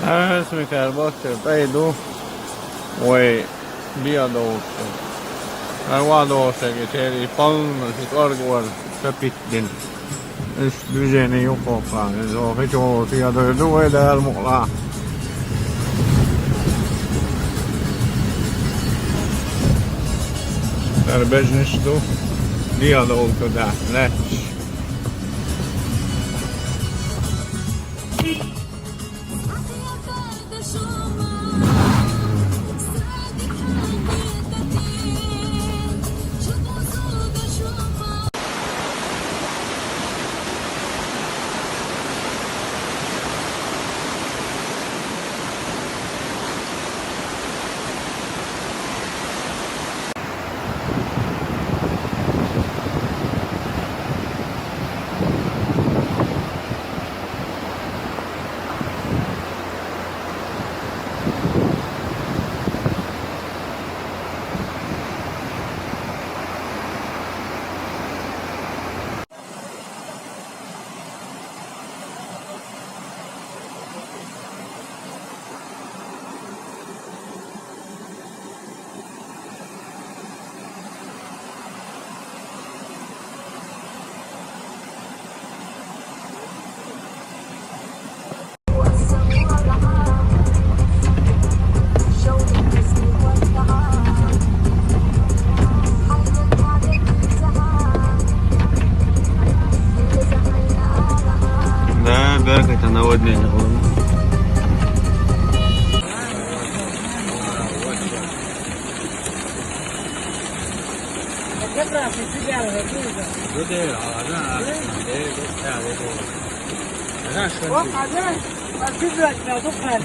اسمك البطل بيدو وبيضوط الوضع سكتيري فلن تتورجور كبتدن ايش بيجيني يقوقع إذا فتو في هذا إلى المقلع تربجنش دو بيضوط ده لاتش بركة نودني نقول وقع ذلك الفكرة لو تقبل